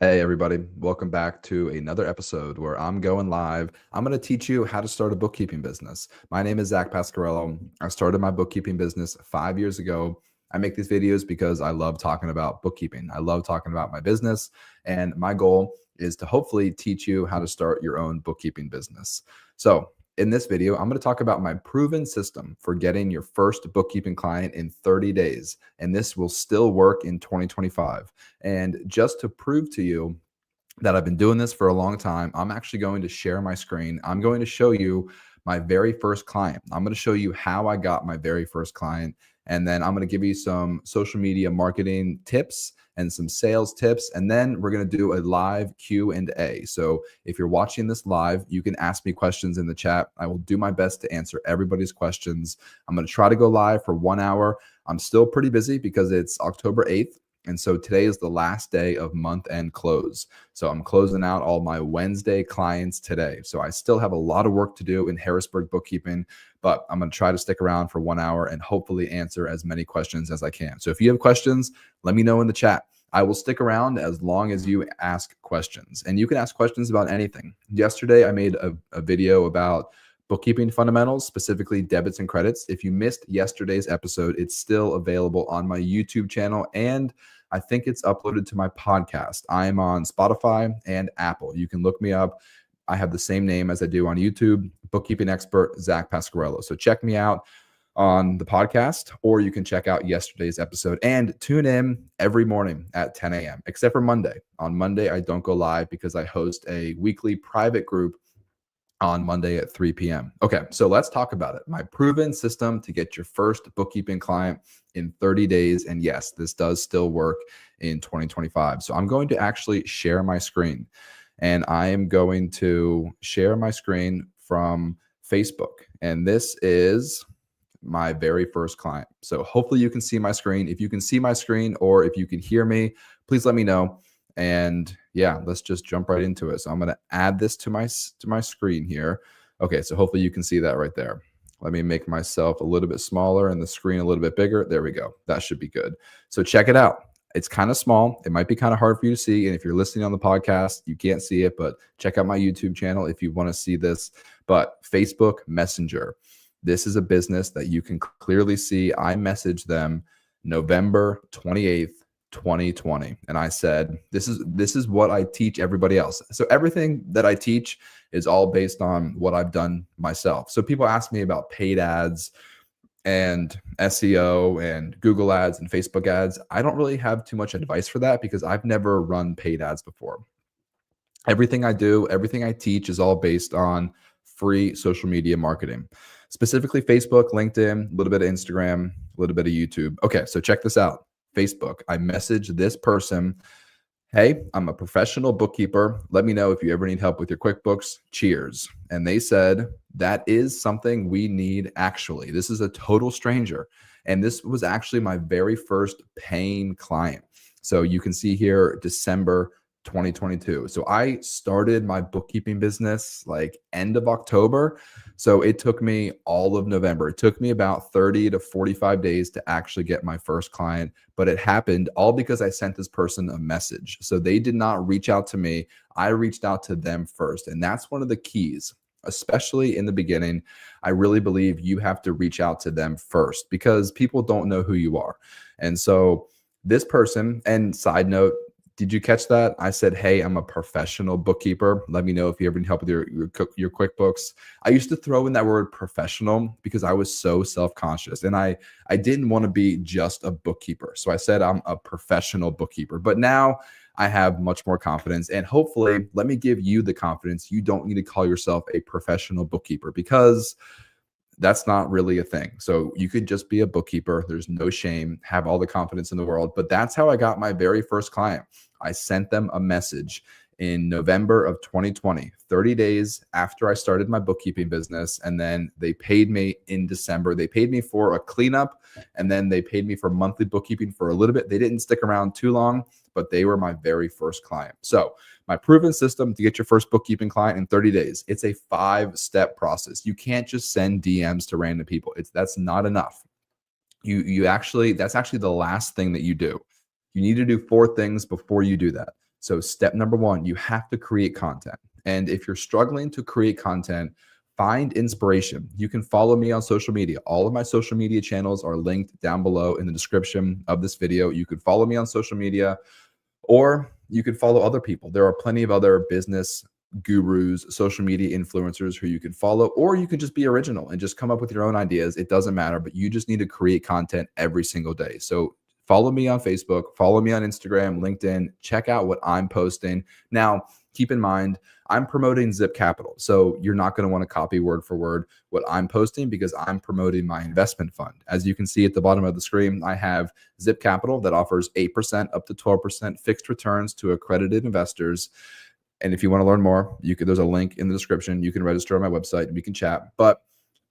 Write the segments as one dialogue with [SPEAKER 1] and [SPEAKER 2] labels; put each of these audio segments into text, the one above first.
[SPEAKER 1] Hey, everybody. Welcome back to another episode where I'm going live. I'm going to teach you how to start a bookkeeping business. My name is Zach Pasquarello. I started my bookkeeping business 5 years ago. I make these videos because I love talking about bookkeeping. I love talking about my business. And my goal is to hopefully teach you how to start your own bookkeeping business. So, in this video, I'm going to talk about my proven system for getting your first bookkeeping client in 30 days. And this will still work in 2025. And just to prove to you that I've been doing this for a long time, I'm actually going to share my screen. I'm going to show you my very first client. I'm going to show you how I got my very first client. And then I'm going to give you some social media marketing tips and some sales tips. And then we're going to do a live Q&A. So if you're watching this live, you can ask me questions in the chat. I will do my best to answer everybody's questions. I'm going to try to go live for 1 hour. I'm still pretty busy because it's October 8th. And so today is the last day of month end close. So I'm closing out all my Wednesday clients today. So I still have a lot of work to do in Harrisburg bookkeeping, but I'm going to try to stick around for 1 hour and hopefully answer as many questions as I can. So if you have questions, let me know in the chat. I will stick around as long as you ask questions, and you can ask questions about anything. Yesterday, I made a video about bookkeeping fundamentals, specifically debits and credits. If you missed yesterday's episode, it's still available on my YouTube channel, and I think it's uploaded to my podcast. I am on Spotify and Apple. You can look me up. I have the same name as I do on YouTube, bookkeeping expert Zach Pasquarello. So check me out on the podcast, or you can check out yesterday's episode and tune in every morning at 10 a.m., except for Monday. On Monday, I don't go live because I host a weekly private group on Monday at 3 p.m. Okay, so let's talk about it. My proven system to get your first bookkeeping client in 30 days. And yes, this does still work in 2025. So I'm going to actually share my screen, and I am going to share my screen from Facebook. And this is my very first client. So hopefully you can see my screen. If you can see my screen or if you can hear me, please let me know. And yeah, let's just jump right into it. So I'm going to add this to my screen here. Okay, so hopefully you can see that right there. Let me make myself a little bit smaller and the screen a little bit bigger. There we go. That should be good. So check it out. It's kind of small. It might be kind of hard for you to see. And if you're listening on the podcast, you can't see it, but check out my YouTube channel if you want to see this. But Facebook Messenger. This is a business that you can clearly see. I messaged them November 28th, 2020. And I said, this is what I teach everybody else. So everything that I teach is all based on what I've done myself. So people ask me about paid ads and SEO and Google ads and Facebook ads. I don't really have too much advice for that because I've never run paid ads before. Everything I do, everything I teach is all based on free social media marketing, specifically Facebook, LinkedIn, a little bit of Instagram, a little bit of YouTube. Okay, so check this out. Facebook, I messaged this person, hey, I'm a professional bookkeeper. Let me know if you ever need help with your QuickBooks. Cheers. And they said, that is something we need actually. This is a total stranger. And this was actually my very first paying client. So you can see here, December 2022. So I started my bookkeeping business like end of October. So it took me all of November. It took me about 30 to 45 days to actually get my first client, but it happened all because I sent this person a message. So they did not reach out to me. I reached out to them first. And that's one of the keys, especially in the beginning. I really believe you have to reach out to them first because people don't know who you are. And so this person, and side note, did you catch that? I said, hey, I'm a professional bookkeeper. Let me know if you ever need help with your QuickBooks. I used to throw in that word professional because I was so self-conscious and I didn't want to be just a bookkeeper. So I said I'm a professional bookkeeper. But now I have much more confidence, and hopefully let me give you the confidence. You don't need to call yourself a professional bookkeeper because that's not really a thing. So you could just be a bookkeeper. There's no shame, have all the confidence in the world. But that's how I got my very first client. I sent them a message in November of 2020, 30 days after I started my bookkeeping business. And then they paid me in December. They paid me for a cleanup, and then they paid me for monthly bookkeeping for a little bit. They didn't stick around too long, but they were my very first client. So my proven system to get your first bookkeeping client in 30 days, it's a 5-step process. You can't just send DMs to random people. That's not enough. That's actually the last thing that you do. You need to do 4 things before you do that. So step number one, you have to create content. And if you're struggling to create content, find inspiration. You can follow me on social media. All of my social media channels are linked down below in the description of this video. You could follow me on social media, or you could follow other people. There are plenty of other business gurus, social media influencers who you can follow, or you can just be original and just come up with your own ideas. It doesn't matter, but you just need to create content every single day. So follow me on Facebook, follow me on Instagram, LinkedIn, check out what I'm posting. Now, keep in mind, I'm promoting Zip Capital. So you're not going to want to copy word for word what I'm posting, because I'm promoting my investment fund. As you can see at the bottom of the screen, I have Zip Capital that offers 8% up to 12% fixed returns to accredited investors. And if you want to learn more, there's a link in the description. You can register on my website and we can chat. But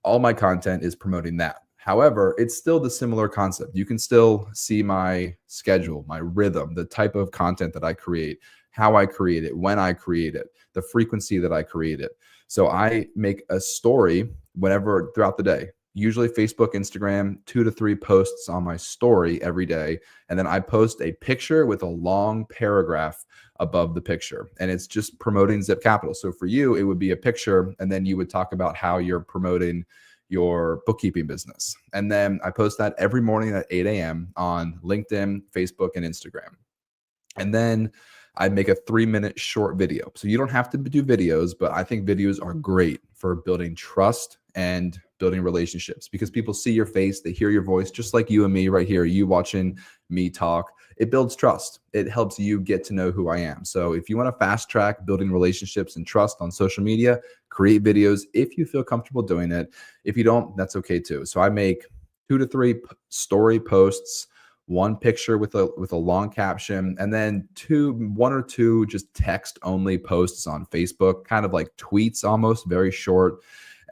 [SPEAKER 1] all my content is promoting that. However, it's still the similar concept. You can still see my schedule, my rhythm, the type of content that I create, how I create it, when I create it, the frequency that I create it. So I make a story whenever throughout the day, usually Facebook, Instagram, 2 to 3 posts on my story every day. And then I post a picture with a long paragraph above the picture. And it's just promoting Zip Capital. So for you, it would be a picture, and then you would talk about how you're promoting your bookkeeping business. And then I post that every morning at 8 a.m. on LinkedIn, Facebook, and Instagram. And then I make a 3-minute short video. So you don't have to do videos, but I think videos are great for building trust and building relationships, because people see your face, they hear your voice, just like you and me right here, you watching me talk. It builds trust. It helps you get to know who I am. So if you want to fast track building relationships and trust on social media, create videos if you feel comfortable doing it. If you don't, that's okay too. So I make 2 to 3 story posts, 1 picture with a long caption, and then 1 or 2 just text only posts on Facebook, kind of like tweets, almost very short.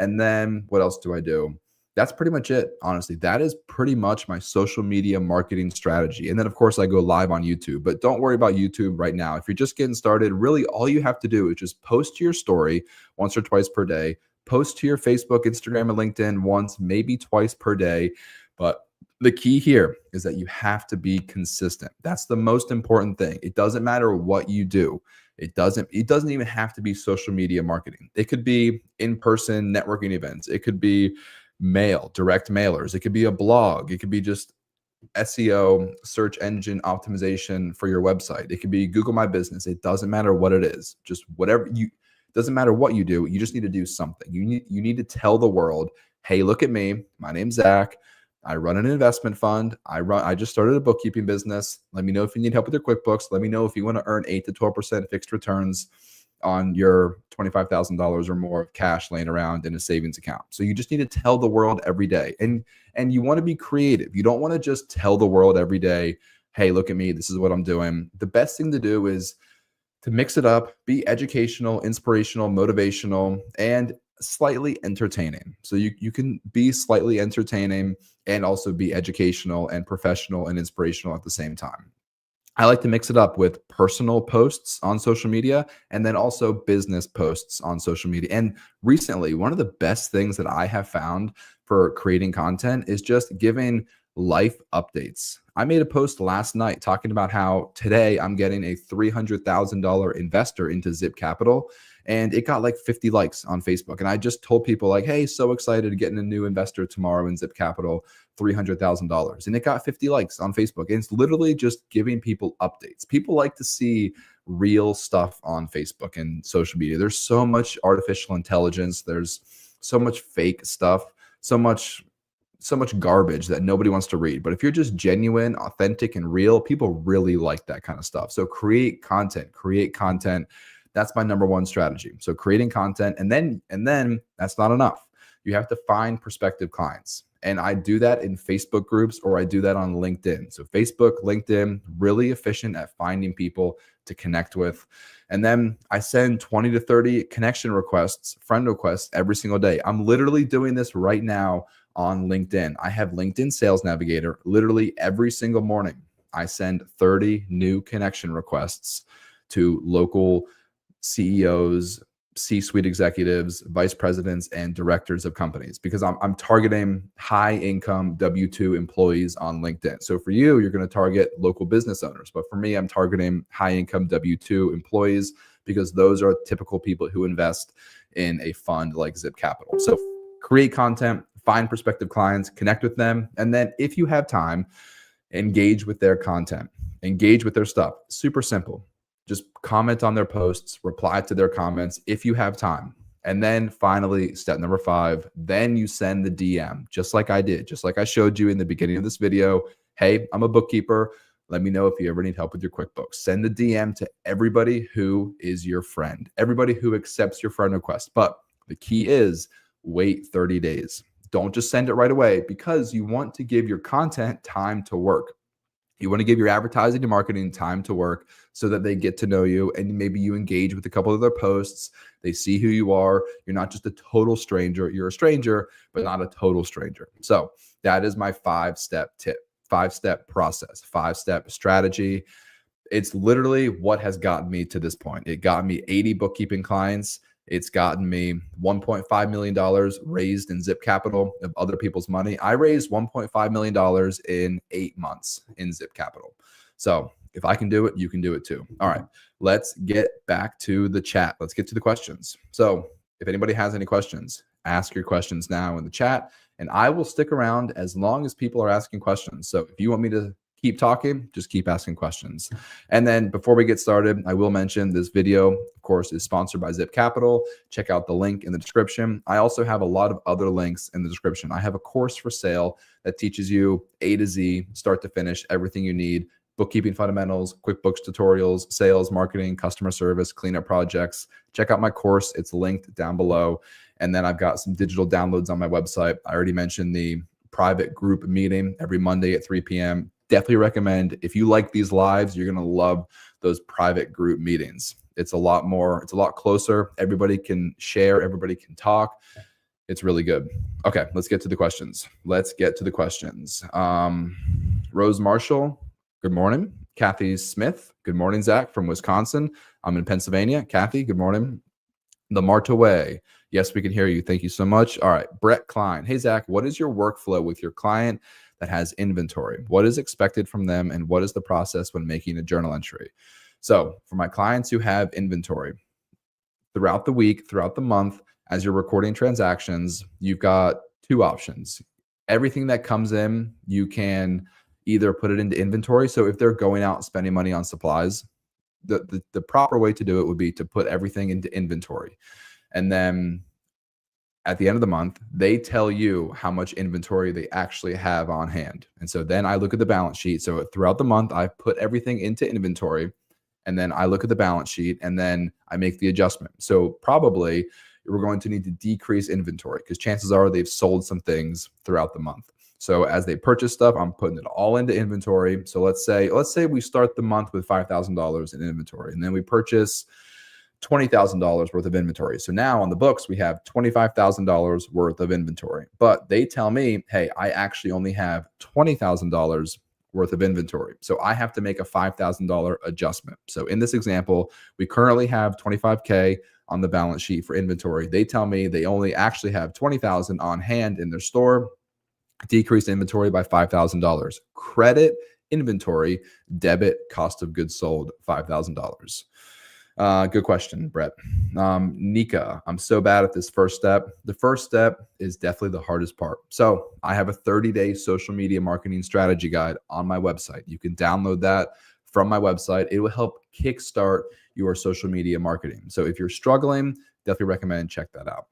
[SPEAKER 1] And then what else do I do? That's pretty much it. Honestly, that is pretty much my social media marketing strategy. And then of course I go live on YouTube, but don't worry about YouTube right now. If you're just getting started, really all you have to do is just post to your story once or twice per day, post to your Facebook, Instagram, and LinkedIn once, maybe twice per day. But the key here is that you have to be consistent. That's the most important thing. It doesn't matter what you do. It doesn't even have to be social media marketing. It could be in-person networking events. It could be mail, direct mailers. It could be a blog. It could be just SEO, search engine optimization for your website. It could be Google My Business. It doesn't matter what it is. Just doesn't matter what you do. You just need to do something. You need to tell the world, hey, look at me. My name's Zach. I run an investment fund. I just started a bookkeeping business. Let me know if you need help with your QuickBooks. Let me know if you want to earn 8 to 12% fixed returns on your $25,000 or more of cash laying around in a savings account. So you just need to tell the world every day. And you want to be creative. You don't want to just tell the world every day, hey, look at me. This is what I'm doing. The best thing to do is to mix it up, be educational, inspirational, motivational, and slightly entertaining. So you can be slightly entertaining and also be educational and professional and inspirational at the same time. I like to mix it up with personal posts on social media and then also business posts on social media. And recently, one of the best things that I have found for creating content is just giving life updates. I made a post last night talking about how today I'm getting a $300,000 investor into Zip Capital, and it got like 50 likes on Facebook. And I just told people like, hey, so excited to get a new investor tomorrow in Zip Capital, $300,000. And it got 50 likes on Facebook. And it's literally just giving people updates. People like to see real stuff on Facebook and social media. There's so much artificial intelligence. There's so much fake stuff, so much garbage that nobody wants to read. But if you're just genuine, authentic, and real, people really like that kind of stuff. So create content. That's my number one strategy. So creating content, and then that's not enough. You have to find prospective clients. And I do that in Facebook groups, or I do that on LinkedIn. So Facebook, LinkedIn, really efficient at finding people to connect with. And then I send 20 to 30 connection requests, friend requests every single day. I'm literally doing this right now on LinkedIn. I have LinkedIn Sales Navigator. Literally every single morning, I send 30 new connection requests to local CEOs, C-suite executives, vice presidents, and directors of companies, because I'm targeting high income W-2 employees on LinkedIn. So for you, you're going to target local business owners. But for me, I'm targeting high income W-2 employees because those are typical people who invest in a fund like Zip Capital. So create content, find prospective clients, connect with them. And then if you have time, engage with their content, engage with their stuff. Super simple. Just comment on their posts, reply to their comments if you have time. And then finally, step number 5, then you send the DM, just like I did, just like I showed you in the beginning of this video. Hey, I'm a bookkeeper. Let me know if you ever need help with your QuickBooks. Send the DM to everybody who is your friend, everybody who accepts your friend request. But the key is wait 30 days. Don't just send it right away, because you want to give your content time to work. You want to give your advertising and marketing time to work so that they get to know you, and maybe you engage with a couple of their posts. They see who you are. You're not just a total stranger. You're a stranger, but not a total stranger. So that is my 5-step tip, 5-step process, 5-step strategy. It's literally what has gotten me to this point. It got me 80 bookkeeping clients. It's gotten me $1.5 million raised in Zip Capital of other people's money. I raised $1.5 million in 8 months in Zip Capital. So if I can do it, you can do it too. All right, let's get back to the chat. Let's get to the questions. So if anybody has any questions, ask your questions now in the chat, and I will stick around as long as people are asking questions. So if you want me to keep talking, just keep asking questions. And then before we get started, I will mention this video, of course, is sponsored by Zip Capital. Check out the link in the description. I also have a lot of other links in the description. I have a course for sale that teaches you A to Z, start to finish, everything you need: bookkeeping fundamentals, QuickBooks tutorials, sales, marketing, customer service, cleanup projects. Check out my course. It's linked down below. And then I've got some digital downloads on my website. I already mentioned the private group meeting every Monday at 3 p.m. Definitely recommend, if you like these lives, you're going to love those private group meetings. It's a lot more, it's a lot closer. Everybody can share, everybody can talk. It's really good. Okay, let's get to the questions. Rose Marshall, good morning. Kathy Smith, good morning, Zach from Wisconsin. I'm in Pennsylvania. Kathy, good morning. The Marta Way, yes, we can hear you. Thank you so much. All right, Brett Klein. Hey, Zach, what is your workflow with your client that has inventory? What is expected from them, and what is the process when making a journal entry? So for my clients who have inventory, throughout the week, throughout the month, as you're recording transactions, you've got 2 options. Everything that comes in, you can either put it into inventory. So if they're going out and spending money on supplies, the proper way to do it would be to put everything into inventory. And then at the end of the month, they tell you how much inventory they actually have on hand. And so then I look at the balance sheet. So throughout the month, I put everything into inventory, and then I look at the balance sheet, and then I make the adjustment. So probably we're going to need to decrease inventory because chances are they've sold some things throughout the month. So as they purchase stuff, I'm putting it all into inventory. So let's say we start the month with $5,000 in inventory, and then we purchase $20,000 worth of inventory. So now on the books, we have $25,000 worth of inventory. But they tell me, hey, I actually only have $20,000 worth of inventory. So I have to make a $5,000 adjustment. So in this example, we currently have $25K on the balance sheet for inventory. They tell me they only actually have $20,000 on hand in their store. Decrease inventory by $5,000. Credit inventory, debit cost of goods sold, $5,000. Good question, Brett. Nika, I'm so bad at this first step. The first step is definitely the hardest part. So I have a 30-day social media marketing strategy guide on my website. You can download that from my website. It will help kickstart your social media marketing. So if you're struggling, definitely recommend check that out.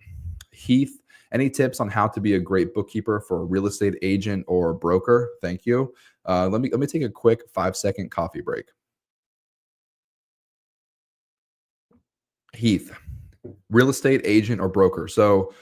[SPEAKER 1] Heath, any tips on how to be a great bookkeeper for a real estate agent or broker? Thank you. Let me take a quick 5-second coffee break. Heath, real estate agent or broker. So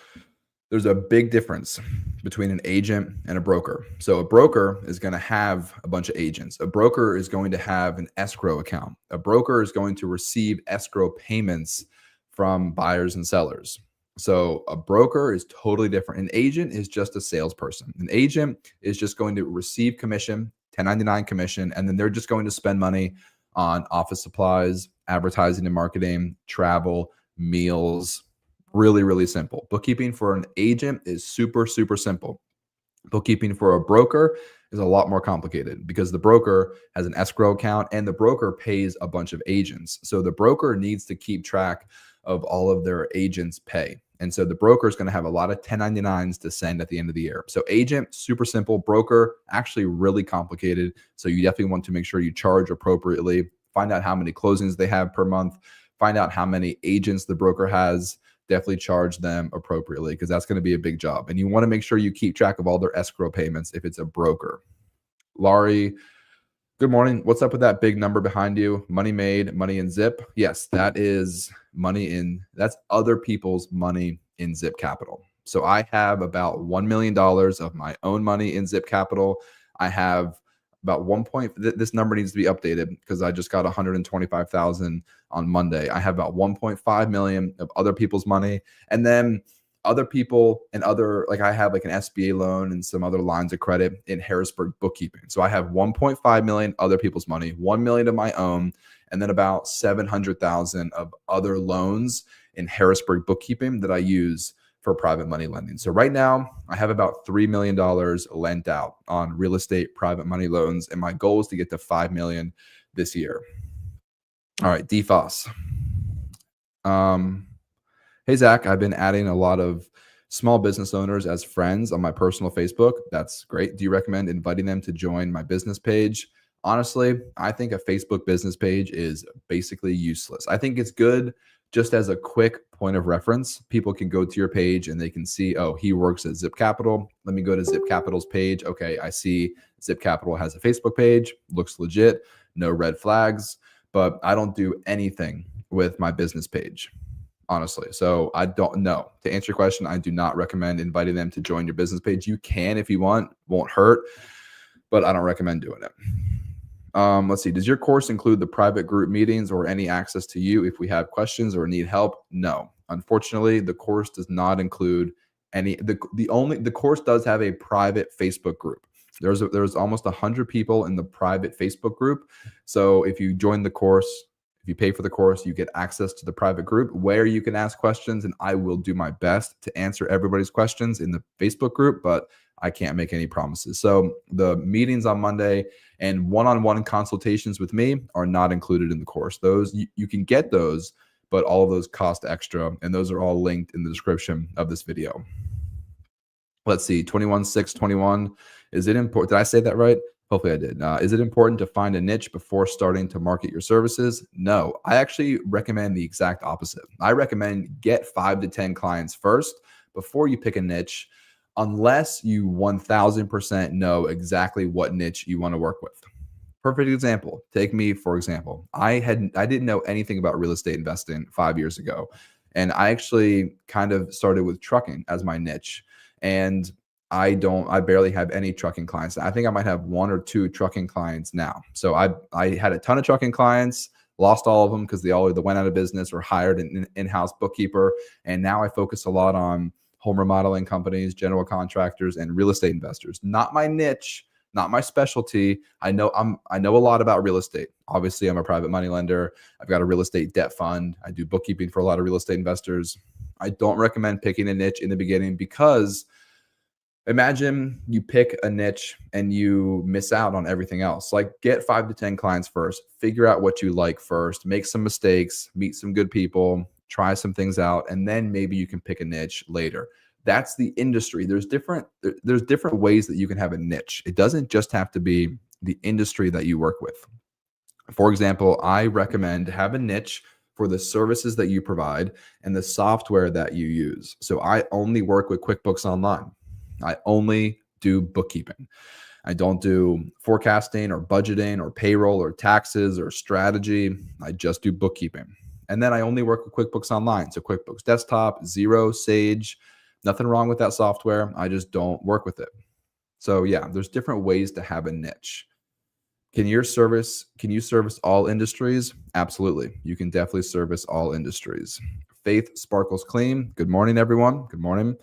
[SPEAKER 1] there's a big difference between an agent and a broker. So a broker is going to have a bunch of agents. A broker is going to have an escrow account. A broker is going to receive escrow payments from buyers and sellers. So a broker is totally different. An agent is just a salesperson. An agent is just going to receive commission, 1099 commission, and then they're just going to spend money on office supplies, advertising and marketing, travel, meals. Really, really simple. Bookkeeping for an agent is super, super simple. Bookkeeping for a broker is a lot more complicated because the broker has an escrow account and the broker pays a bunch of agents. So the broker needs to keep track of all of their agents' pay. And so the broker is going to have a lot of 1099s to send at the end of the year. So agent, super simple. Broker, actually really complicated. So you definitely want to make sure you charge appropriately. Find out how many closings they have per month. Find out how many agents the broker has. Definitely charge them appropriately because that's going to be a big job. And you want to make sure you keep track of all their escrow payments if it's a broker. Laurie, good morning. What's up with that big number behind you? Money made, money in Zip. Yes, that is that's other people's money in Zip Capital. So I have about $1 million of my own money in Zip Capital. I have about this number needs to be updated because I just got 125,000 on Monday. I have about 1.5 million of other people's money. And then other people and I have like an SBA loan and some other lines of credit in Harrisburg Bookkeeping. So I have 1.5 million other people's money, 1 million of my own, and then about 700,000 of other loans in Harrisburg Bookkeeping that I use for private money lending. So right now I have about $3 million lent out on real estate private money loans. And my goal is to get to 5 million this year. All right, DFOS. Hey, Zach, I've been adding a lot of small business owners as friends on my personal Facebook. That's great. Do you recommend inviting them to join my business page? Honestly, I think a Facebook business page is basically useless. I think it's good just as a quick point of reference. People can go to your page and they can see, oh, he works at Zip Capital. Let me go to Zip Capital's page. Okay, I see Zip Capital has a Facebook page. Looks legit. No red flags. But I don't do anything with my business page, honestly. So I don't know. To answer your question, I do not recommend inviting them to join your business page. You can if you want, won't hurt, but I don't recommend doing it. Let's see. Does your course include the private group meetings or any access to you if we have questions or need help? No. Unfortunately, the course does not include any. The course does have a private Facebook group. There's almost 100 people in the private Facebook group. So if you join the course, if you pay for the course, you get access to the private group where you can ask questions, and I will do my best to answer everybody's questions in the Facebook group, but I can't make any promises. So the meetings on Monday and one-on-one consultations with me are not included in the course. Those you can get those, but all of those cost extra, and those are all linked in the description of this video. Let's see, 21,621. Is it important? Did I say that right? Hopefully I did. Is it important to find a niche before starting to market your services? No, I actually recommend the exact opposite. I recommend get 5 to 10 clients first before you pick a niche, unless you 1000% know exactly what niche you want to work with. Perfect example. Take me, for example. I didn't know anything about real estate investing 5 years ago. And I actually kind of started with trucking as my niche. And I barely have any trucking clients. I think I might have 1 or 2 trucking clients now. So I had a ton of trucking clients, lost all of them because they all either went out of business or hired an in-house bookkeeper. And now I focus a lot on home remodeling companies, general contractors, and real estate investors. Not my niche, not my specialty. I know a lot about real estate. Obviously, I'm a private money lender. I've got a real estate debt fund. I do bookkeeping for a lot of real estate investors. I don't recommend picking a niche in the beginning because imagine you pick a niche and you miss out on everything else. Like, get 5 to 10 clients first, figure out what you like first, make some mistakes, meet some good people, try some things out, and then maybe you can pick a niche later. That's the industry. There's different ways that you can have a niche. It doesn't just have to be the industry that you work with. For example, I recommend have a niche for the services that you provide and the software that you use. So I only work with QuickBooks Online. I only do bookkeeping. I don't do forecasting or budgeting or payroll or taxes or strategy. I just do bookkeeping. And then I only work with QuickBooks Online. So QuickBooks Desktop, Xero, Sage, nothing wrong with that software. I just don't work with it. So yeah, there's different ways to have a niche. Can you service all industries? Absolutely. You can definitely service all industries. Faith Sparkles Clean. Good morning, everyone. Good morning.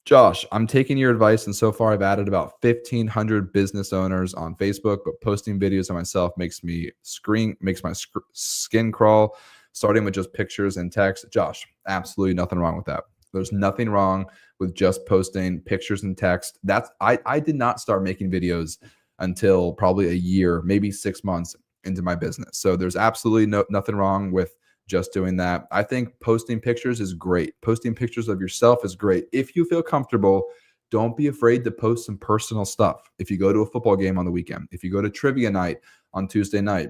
[SPEAKER 1] Josh, I'm taking your advice, and so far I've added about 1,500 business owners on Facebook, but posting videos of myself makes my skin crawl. starting with just pictures and text. Josh, absolutely nothing wrong with that. There's nothing wrong with just posting pictures and text. I did not start making videos until probably a year, maybe 6 months into my business. So there's absolutely nothing wrong with just doing that. I think posting pictures is great. Posting pictures of yourself is great. If you feel comfortable, don't be afraid to post some personal stuff. If you go to a football game on the weekend, if you go to trivia night on Tuesday night,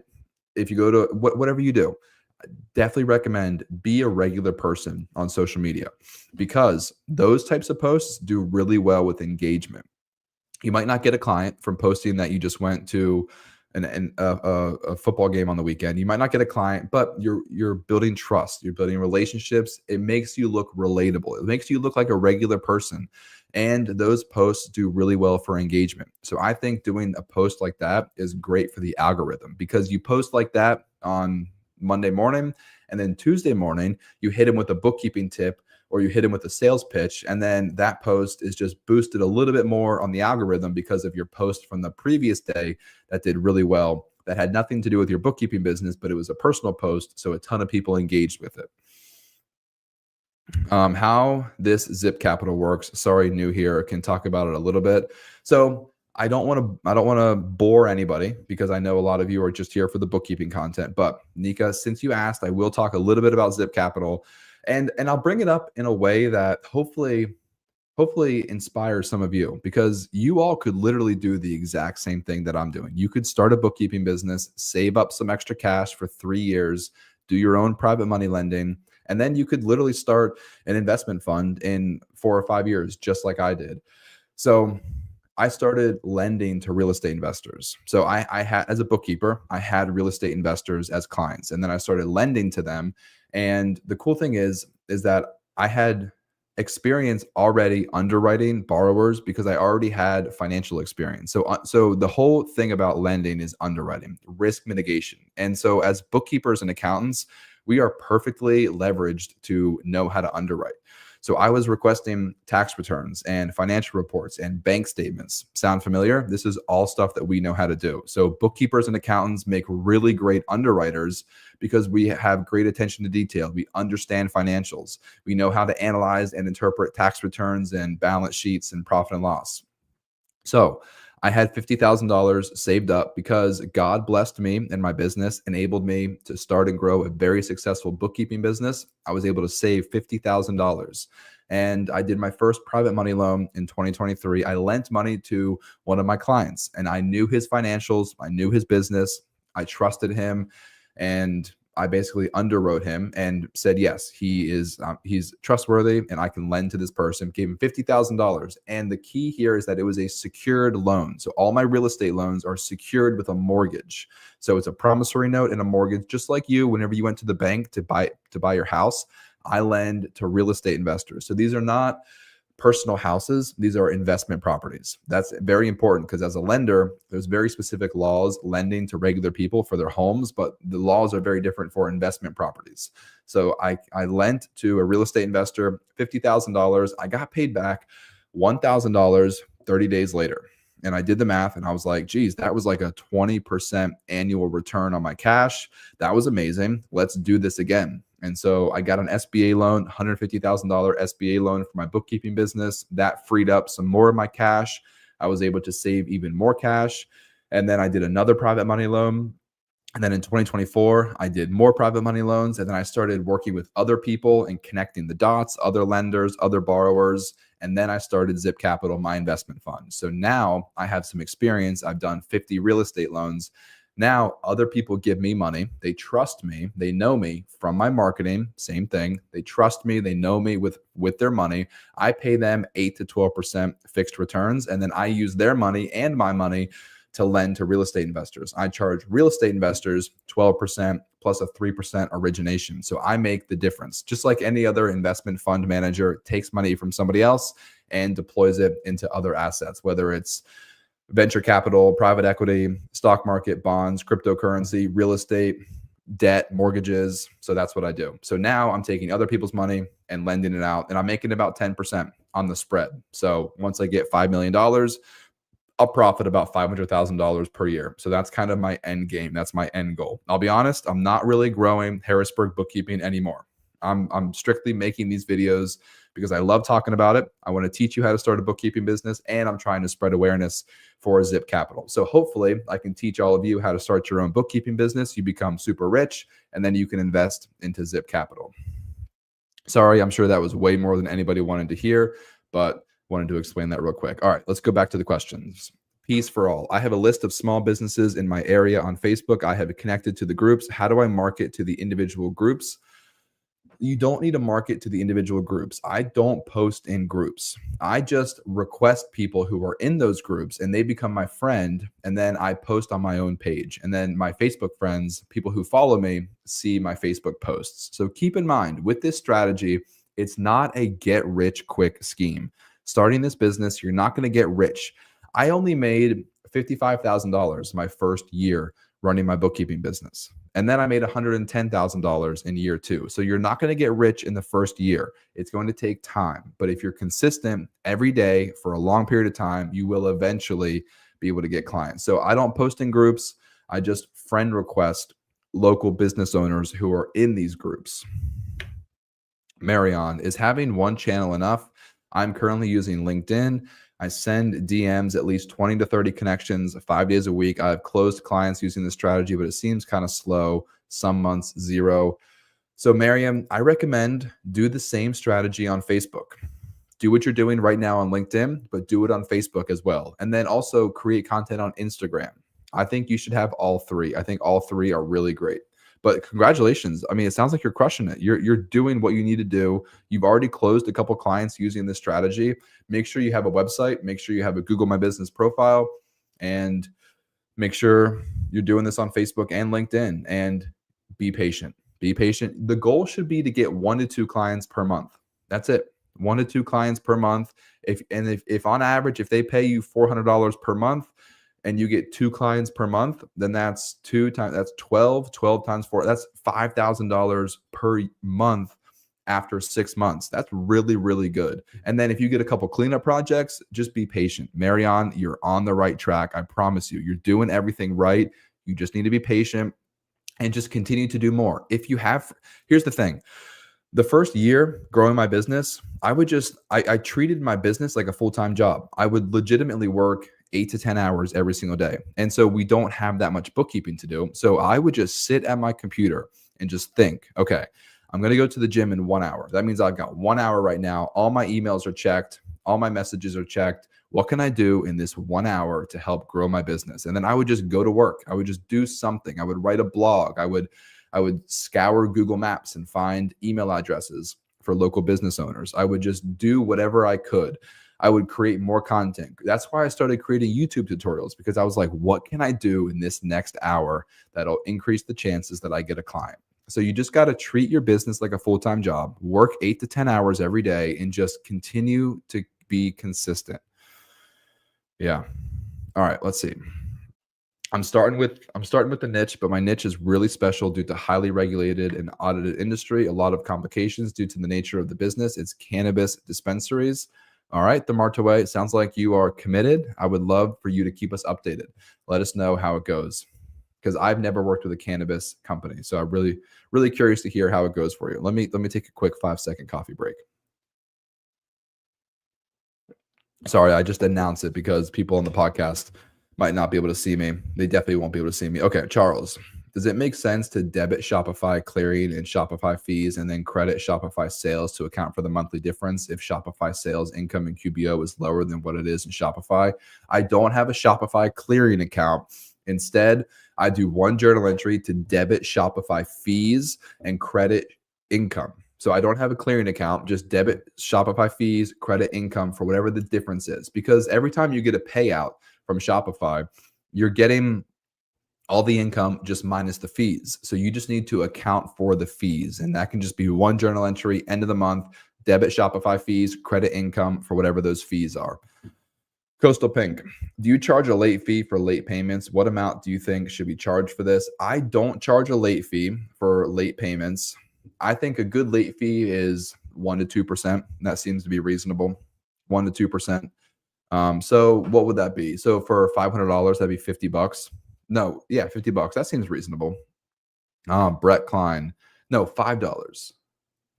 [SPEAKER 1] if you go to whatever you do, definitely recommend be a regular person on social media, because those types of posts do really well with engagement. You might not get a client from posting that you just went to a football game on the weekend. You might not get a client, but you're building trust. You're building relationships. It makes you look relatable. It makes you look like a regular person. And those posts do really well for engagement. So I think doing a post like that is great for the algorithm, because you post like that on Monday morning, and then Tuesday morning, you hit them with a bookkeeping tip or you hit them with a sales pitch. And then that post is just boosted a little bit more on the algorithm because of your post from the previous day that did really well, that had nothing to do with your bookkeeping business, but it was a personal post. So a ton of people engaged with it. How this Zip Capital works. Sorry, new here. Can talk about it a little bit. So I don't want to bore anybody, because I know a lot of you are just here for the bookkeeping content. But Nika, since you asked, I will talk a little bit about Zip Capital, and I'll bring it up in a way that hopefully inspires some of you, because you all could literally do the exact same thing that I'm doing. You could start a bookkeeping business, save up some extra cash for 3 years, do your own private money lending, and then you could literally start an investment fund in 4 or 5 years, just like I did. So I started lending to real estate investors. So I had, as a bookkeeper, I had real estate investors as clients, and then I started lending to them. And the cool thing is that I had experience already underwriting borrowers, because I already had financial experience. So the whole thing about lending is underwriting, risk mitigation. And so as bookkeepers and accountants, we are perfectly leveraged to know how to underwrite. So I was requesting tax returns and financial reports and bank statements. Sound familiar? This is all stuff that we know how to do. So bookkeepers and accountants make really great underwriters, because we have great attention to detail. We understand financials. We know how to analyze and interpret tax returns and balance sheets and profit and loss. So I had $50,000 saved up, because God blessed me and my business, enabled me to start and grow a very successful bookkeeping business. I was able to save $50,000. And I did my first private money loan in 2023. I lent money to one of my clients, and I knew his financials. I knew his business. I trusted him. And I basically underwrote him and said, yes, he's trustworthy and I can lend to this person. Gave him $50,000. And the key here is that it was a secured loan. So all my real estate loans are secured with a mortgage. So it's a promissory note and a mortgage, just like you, whenever you went to the bank to buy your house. I lend to real estate investors. So these are not personal houses. These are investment properties. That's very important, because as a lender, there's very specific laws lending to regular people for their homes, but the laws are very different for investment properties. So I lent to a real estate investor $50,000. I got paid back $1,000 30 days later. And I did the math and I was like, geez, that was like a 20% annual return on my cash. That was amazing. Let's do this again. And so I got an SBA loan, $150,000 SBA loan for my bookkeeping business. That freed up some more of my cash. I was able to save even more cash. And then I did another private money loan. And then in 2024, I did more private money loans. And then I started working with other people and connecting the dots, other lenders, other borrowers. And then I started Zip Capital, my investment fund. So now I have some experience. I've done 50 real estate loans. Now other people give me money. They trust me. They know me from my marketing. Same thing. They trust me. They know me with their money. I pay them 8 to 12% fixed returns. And then I use their money and my money to lend to real estate investors. I charge real estate investors 12% plus a 3% origination. So I make the difference. Just like any other investment fund manager takes money from somebody else and deploys it into other assets, whether it's venture capital, private equity, stock market, bonds, cryptocurrency, real estate, debt, mortgages. So that's what I do. So now I'm taking other people's money and lending it out, and I'm making about 10% on the spread. So once I get $5 million, I'll profit about $500,000 per year. So that's kind of my end game. That's my end goal. I'll be honest, I'm not really growing Harrisburg bookkeeping anymore. I'm strictly making these videos because I love talking about it. I want to teach you how to start a bookkeeping business, and I'm trying to spread awareness for Zip Capital. So hopefully I can teach all of you how to start your own bookkeeping business. You become super rich, and then you can invest into Zip Capital. Sorry, I'm sure that was way more than anybody wanted to hear, but wanted to explain that real quick. All right, let's go back to the questions. Peace for all. I have a list of small businesses in my area on Facebook. I have it connected to the groups. How do I market to the individual groups? You don't need to market to the individual groups. I don't post in groups. I just request people who are in those groups and they become my friend. And then I post on my own page. And then my Facebook friends, people who follow me, see my Facebook posts. So keep in mind with this strategy, it's not a get rich quick scheme. Starting this business, you're not going to get rich. I only made $55,000 my first year running my bookkeeping business. And then I made $110,000 in year 2. So you're not going to get rich in the first year. It's going to take time. But if you're consistent every day for a long period of time, you will eventually be able to get clients. So I don't post in groups. I just friend request local business owners who are in these groups. Marion, is having one channel enough? I'm currently using LinkedIn. I send DMs at least 20 to 30 connections 5 days a week. I've closed clients using this strategy, but it seems kind of slow. Some months, 0. So Miriam, I recommend do the same strategy on Facebook. Do what you're doing right now on LinkedIn, but do it on Facebook as well. And then also create content on Instagram. I think you should have all 3. I think all 3 are really great. But congratulations. I mean, it sounds like you're crushing it. You're doing what you need to do. You've already closed a couple clients using this strategy. Make sure you have a website. Make sure you have a Google My Business profile. And make sure you're doing this on Facebook and LinkedIn. And be patient. Be patient. The goal should be to get 1 to 2 clients per month. That's it. 1 to 2 clients per month. If on average, if they pay you $400 per month, and you get 2 clients per month, then that's 2 times, that's 12 times 4. That's $5,000 per month after 6 months. That's really, really good. And then if you get a couple cleanup projects, just be patient. Marion, you're on the right track. I promise you, you're doing everything right. You just need to be patient and just continue to do more. Here's the thing. The first year growing my business, I treated my business like a full-time job. I would legitimately work 8 to 10 hours every single day. And so we don't have that much bookkeeping to do. So I would just sit at my computer and just think, okay, I'm going to go to the gym in 1 hour. That means I've got 1 hour right now. All my emails are checked. All my messages are checked. What can I do in this 1 hour to help grow my business? And then I would just go to work. I would just do something. I would write a blog. I would scour Google Maps and find email addresses for local business owners. I would just do whatever I could. I would create more content. That's why I started creating YouTube tutorials, because I was like, what can I do in this next hour that'll increase the chances that I get a client? So you just got to treat your business like a full-time job, work 8 to 10 hours every day, and just continue to be consistent. Yeah. All right, let's see. I'm starting with the niche, but my niche is really special due to highly regulated and audited industry, a lot of complications due to the nature of the business. It's cannabis dispensaries. All right, the Martaway, it sounds like you are committed. I would love for you to keep us updated. Let us know how it goes, because I've never worked with a cannabis company. So I'm really, really curious to hear how it goes for you. Let me take a quick 5-second coffee break. Sorry, I just announced it because people on the podcast might not be able to see me. They definitely won't be able to see me. Okay, Charles, does it make sense to debit Shopify clearing and Shopify fees and then credit Shopify sales to account for the monthly difference if Shopify sales income in QBO is lower than what it is in Shopify? I don't have a Shopify clearing account. Instead, I do one journal entry to debit Shopify fees and credit income. So I don't have a clearing account, just debit Shopify fees, credit income for whatever the difference is. Because every time you get a payout from Shopify, you're getting all the income just minus the fees. So you just need to account for the fees. And that can just be one journal entry, end of the month, debit Shopify fees, credit income for whatever those fees are. Coastal Pink, do you charge a late fee for late payments? What amount do you think should be charged for this? I don't charge a late fee for late payments. I think a good late fee is 1 to 2%. That seems to be reasonable. 1 to 2%. So what would that be? So for $500, that'd be 50 bucks. No, yeah, 50 bucks. That seems reasonable. Brett Klein. No, $5.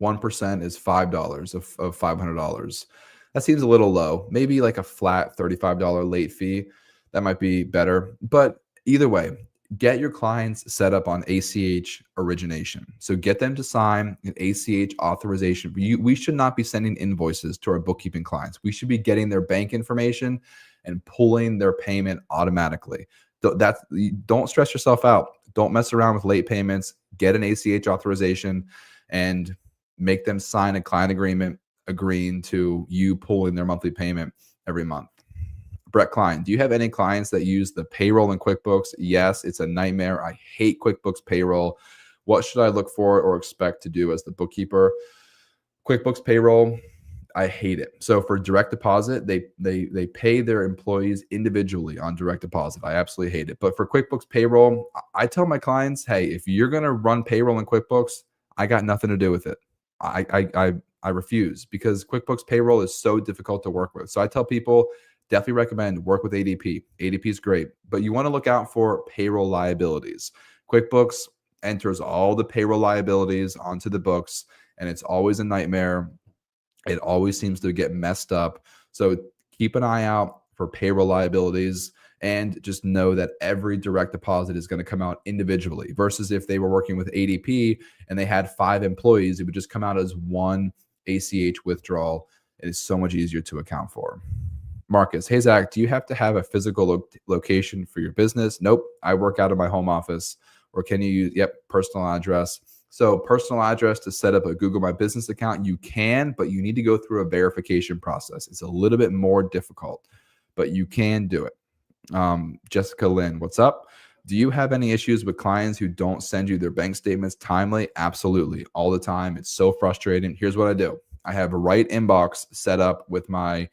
[SPEAKER 1] 1% is $5 of $500. That seems a little low. Maybe like a flat $35 late fee. That might be better. But either way, get your clients set up on ACH origination. So get them to sign an ACH authorization. We should not be sending invoices to our bookkeeping clients. We should be getting their bank information and pulling their payment automatically. Don't stress yourself out. Don't mess around with late payments. Get an ACH authorization and make them sign a client agreement agreeing to you pulling their monthly payment every month. Brett Klein, do you have any clients that use the payroll in QuickBooks? Yes, it's a nightmare. I hate QuickBooks payroll. What should I look for or expect to do as the bookkeeper? QuickBooks payroll, I hate it. So for direct deposit, they pay their employees individually on direct deposit. I absolutely hate it. But for QuickBooks payroll, I tell my clients, hey, if you're going to run payroll in QuickBooks, I got nothing to do with it. I refuse, because QuickBooks payroll is so difficult to work with. So I tell people, definitely recommend work with ADP. ADP is great, but you want to look out for payroll liabilities. QuickBooks enters all the payroll liabilities onto the books, and it's always a nightmare. It always seems to get messed up. So keep an eye out for payroll liabilities, and just know that every direct deposit is going to come out individually, versus if they were working with ADP and they had 5 employees, it would just come out as one ACH withdrawal. It is so much easier to account for. Marcus, hey Zach, do you have to have a physical location for your business? Nope, I work out of my home office. Or can you use, yep, personal address. So personal address to set up a Google My Business account, you can, but you need to go through a verification process. It's a little bit more difficult, but you can do it. Jessica Lynn, what's up? Do you have any issues with clients who don't send you their bank statements timely? Absolutely, all the time. It's so frustrating. Here's what I do. I have a Right Inbox set up with my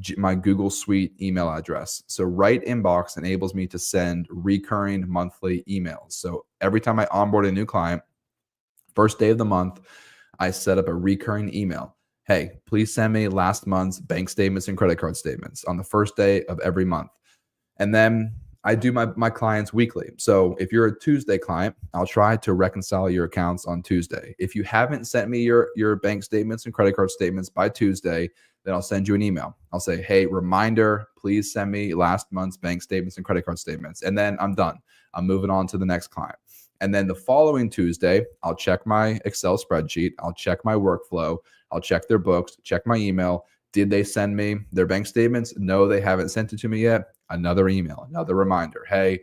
[SPEAKER 1] Google Suite email address. So Right Inbox enables me to send recurring monthly emails. So every time I onboard a new client, first day of the month, I set up a recurring email. Hey, please send me last month's bank statements and credit card statements on the first day of every month. And then I do my clients weekly. So if you're a Tuesday client, I'll try to reconcile your accounts on Tuesday. If you haven't sent me your bank statements and credit card statements by Tuesday, then I'll send you an email. I'll say, hey, reminder, please send me last month's bank statements and credit card statements. And then I'm done. I'm moving on to the next client. And then the following Tuesday, I'll check my Excel spreadsheet. I'll check my workflow. I'll check their books, check my email. Did they send me their bank statements? No, they haven't sent it to me yet. Another email, another reminder. Hey,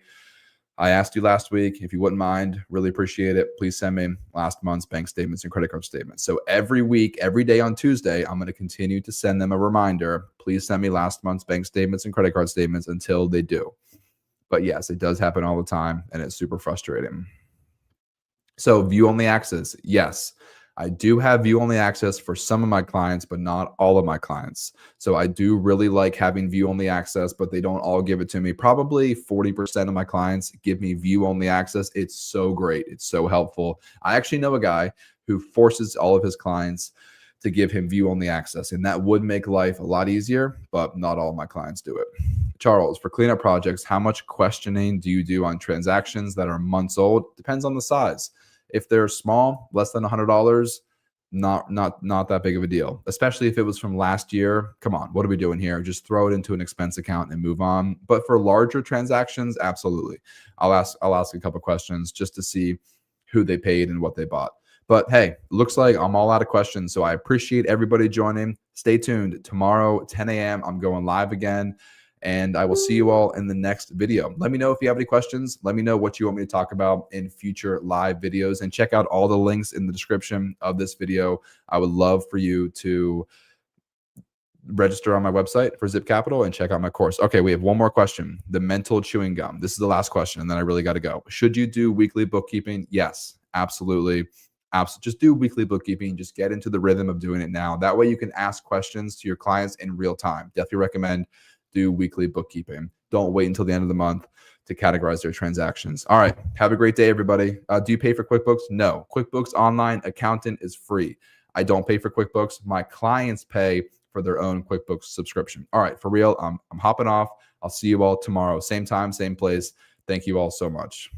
[SPEAKER 1] I asked you last week if you wouldn't mind. Really appreciate it. Please send me last month's bank statements and credit card statements. So every week, every day on Tuesday, I'm going to continue to send them a reminder. Please send me last month's bank statements and credit card statements until they do. But yes, it does happen all the time, and it's super frustrating. So view-only access, yes. I do have view-only access for some of my clients, but not all of my clients. So I do really like having view-only access, but they don't all give it to me. Probably 40% of my clients give me view-only access. It's so great. It's so helpful. I actually know a guy who forces all of his clients to give him view-only access, and that would make life a lot easier, but not all my clients do it. Charles, for cleanup projects, how much questioning do you do on transactions that are months old? Depends on the size. If they're small, less than $100, not that big of a deal, especially if it was from last year. Come on, what are we doing here? Just throw it into an expense account and move on. But for larger transactions, absolutely. I'll ask a couple questions just to see who they paid and what they bought. But hey, looks like I'm all out of questions. So I appreciate everybody joining. Stay tuned. Tomorrow, 10 a.m., I'm going live again. And I will see you all in the next video. Let me know if you have any questions. Let me know what you want me to talk about in future live videos, and check out all the links in the description of this video. I would love for you to register on my website for Zip Capital and check out my course. Okay, we have one more question. The mental chewing gum. This is the last question, and then I really got to go. Should you do weekly bookkeeping? Yes, absolutely. Just do weekly bookkeeping. Just get into the rhythm of doing it now. That way you can ask questions to your clients in real time. Definitely recommend do weekly bookkeeping. Don't wait until the end of the month to categorize their transactions. All right. Have a great day, everybody. Do you pay for QuickBooks? No. QuickBooks Online Accountant is free. I don't pay for QuickBooks. My clients pay for their own QuickBooks subscription. All right, for real, I'm hopping off. I'll see you all tomorrow. Same time, same place. Thank you all so much.